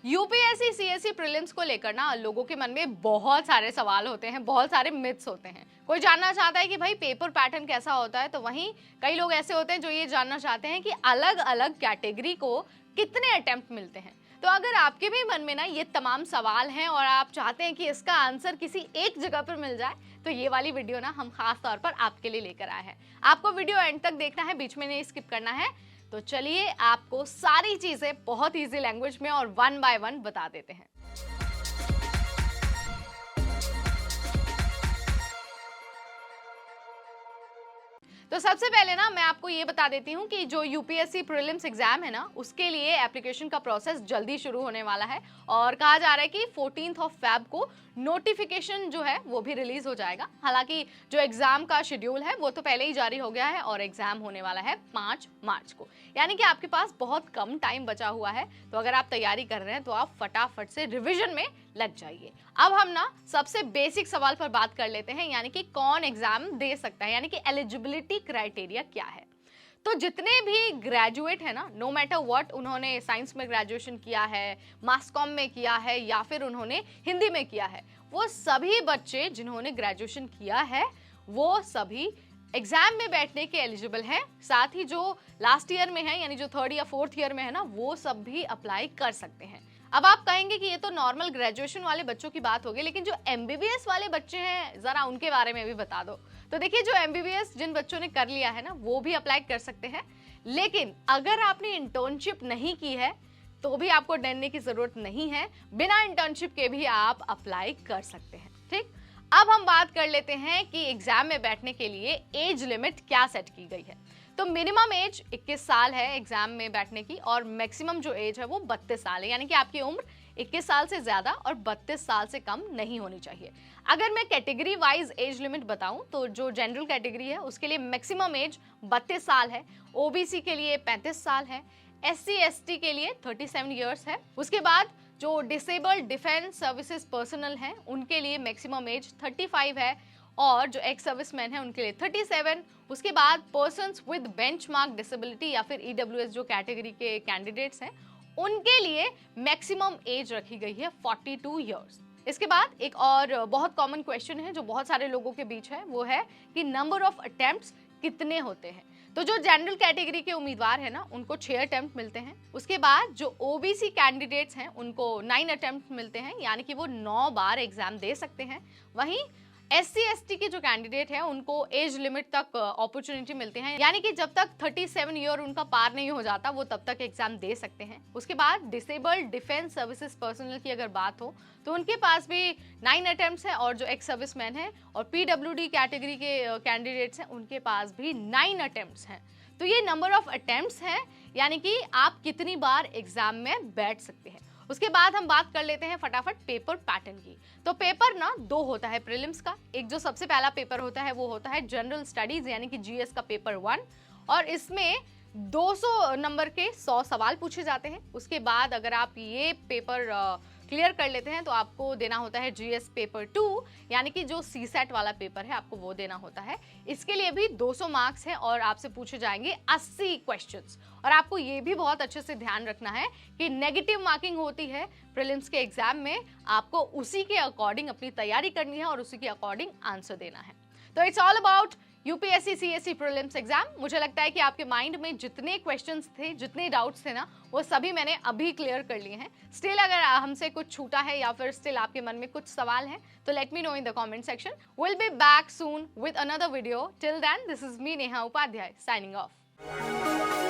UPSC CSC prelims को लेकर ना लोगों के मन में बहुत सारे सवाल होते हैं, बहुत सारे मिथ्स होते हैं। कोई जानना चाहता है कि भाई पेपर पैटर्न कैसा होता है, तो वहीं कई लोग ऐसे होते हैं जो ये जानना चाहते हैं कि अलग अलग कैटेगरी को कितने अटेम्प्ट मिलते हैं। तो अगर आपके भी मन में ना ये तमाम सवाल हैं और आप चाहते हैं कि इसका आंसर किसी एक जगह पर मिल जाए, तो ये वाली वीडियो ना हम खास तौर पर आपके लिए लेकर आए हैं। आपको वीडियो एंड तक देखना है, बीच में नहीं स्किप करना है। तो चलिए आपको सारी चीजें बहुत इजी लैंग्वेज में और वन बाय वन बता देते हैं। तो सबसे पहले ना मैं आपको ये बता देती हूँ कि जो यूपीएससी प्रीलिम्स एग्जाम है ना, उसके लिए एप्लीकेशन का प्रोसेस जल्दी शुरू होने वाला है और कहा जा रहा है कि 14 फेब को नोटिफिकेशन जो है वो भी रिलीज हो जाएगा। हालांकि जो एग्जाम का शेड्यूल है वो तो पहले ही जारी हो गया है और एग्जाम होने वाला है 5 मार्च को, यानी कि आपके पास बहुत कम टाइम बचा हुआ है। तो अगर आप तैयारी कर रहे हैं तो आप फटाफट से रिविजन में लग जाइए। अब हम ना सबसे बेसिक सवाल पर बात कर लेते हैं, यानी कि कौन एग्जाम दे सकता है, यानी कि एलिजिबिलिटी क्राइटेरिया क्या है। तो जितने भी ग्रेजुएट है ना, नो मैटर व्हाट, उन्होंने साइंस में ग्रेजुएशन किया है, मास कॉम में किया है या फिर उन्होंने हिंदी में किया है, वो सभी बच्चे जिन्होंने ग्रेजुएशन किया है वो सभी एग्जाम में बैठने के एलिजिबल हैं। साथ ही जो लास्ट ईयर में है, यानी जो 3rd या 4th ईयर में है ना, वो सब भी अप्लाई कर सकते हैं। अब आप कहेंगे कि ये तो नॉर्मल ग्रेजुएशन वाले बच्चों की बात होगी, लेकिन जो एमबीबीएस वाले बच्चे हैं जरा उनके बारे में भी बता दो। तो देखिए, जो एमबीबीएस जिन बच्चों ने कर लिया है ना, वो भी अप्लाई कर सकते हैं। लेकिन अगर आपने इंटर्नशिप नहीं की है तो भी आपको डरने की जरूरत नहीं है, बिना इंटर्नशिप के भी आप अप्लाई कर सकते हैं। ठीक, अब हम बात कर लेते हैं कि एग्जाम में बैठने के लिए एज लिमिट क्या सेट की गई है। तो मिनिमम एज 21 साल है एग्जाम में बैठने की और मैक्सिमम जो एज है वो 32 साल है, यानी कि आपकी उम्र 21 साल से ज्यादा और 32 साल से कम नहीं होनी चाहिए। अगर मैं कैटेगरी वाइज एज लिमिट बताऊं तो जो जनरल कैटेगरी है उसके लिए मैक्सिमम एज 32 साल है, ओबीसी के लिए 35 साल है, एससी एसटी के लिए 37 ईयर्स है। उसके बाद जो डिसेबल्ड डिफेंस सर्विसेज पर्सनल हैं उनके लिए मैक्सिमम एज 35 है और जो एक्स सर्विसमैन है उनके लिए 37। उसके बाद पर्सन्स विद बेंचमार्क डिसेबिलिटी या फिर ईडब्ल्यूएस जो कैटेगरी के कैंडिडेट्स हैं उनके लिए मैक्सिमम एज रखी गई है 42 ईयर्स। इसके बाद एक और बहुत कॉमन क्वेश्चन है जो बहुत सारे लोगों के बीच है, वो है कि नंबर ऑफ अटेम्प्ट्स कितने होते हैं। तो जो जनरल कैटेगरी के उम्मीदवार है ना, उनको 6 अटेम्प्ट मिलते हैं। उसके बाद जो ओबीसी कैंडिडेट्स हैं उनको 9 अटेम्प्ट मिलते हैं, यानी कि वो 9 बार एग्जाम दे सकते हैं। वहीं एससी एसटी के जो कैंडिडेट हैं उनको एज लिमिट तक अपॉर्चुनिटी मिलते हैं, यानी कि जब तक 37 ईयर उनका पार नहीं हो जाता वो तब तक एग्जाम दे सकते हैं। उसके बाद डिसेबल्ड डिफेंस सर्विसेज पर्सनल की अगर बात हो तो उनके पास भी 9 अटेम्प्ट्स हैं और जो एक्स सर्विसमैन है और पीडब्ल्यूडी कैटेगरी के कैंडिडेट्स हैं उनके पास भी 9 अटेम्प्ट्स हैं। तो ये नंबर ऑफ अटेम्प्ट्स हैं, यानी कि आप कितनी बार एग्जाम में बैठ सकते हैं। उसके बाद हम बात कर लेते हैं फटाफट पेपर पैटर्न की। तो पेपर ना 2 होता है प्रीलिम्स का। एक जो सबसे पहला पेपर होता है वो होता है जनरल स्टडीज, यानी कि जीएस का पेपर 1, और इसमें 200 नंबर के 100 सवाल पूछे जाते हैं। उसके बाद अगर आप ये पेपर क्लियर कर लेते हैं तो आपको देना होता है जीएस पेपर 2, यानी कि जो सीसेट वाला पेपर है आपको वो देना होता है। इसके लिए भी 200 मार्क्स हैं और आपसे पूछे जाएंगे 80 क्वेश्चंस। और आपको ये भी बहुत अच्छे से ध्यान रखना है कि नेगेटिव मार्किंग होती है प्रीलिम्स के एग्जाम में, आपको उसी के अकॉर्डिंग अपनी तैयारी करनी है और उसी के अकॉर्डिंग आंसर देना है। तो it's all about UPSC CSC prelims exam. मुझे लगता है कि आपके माइंड में जितने क्वेश्चंस थे, जितने डाउट्स थे ना, वो सभी मैंने अभी क्लियर कर लिए हैं। स्टिल अगर हमसे कुछ छूटा है या फिर स्टिल आपके मन में कुछ सवाल हैं तो let me know in the comment section. Will be back soon with another video. Till then, this is me Neha Upadhyay signing of.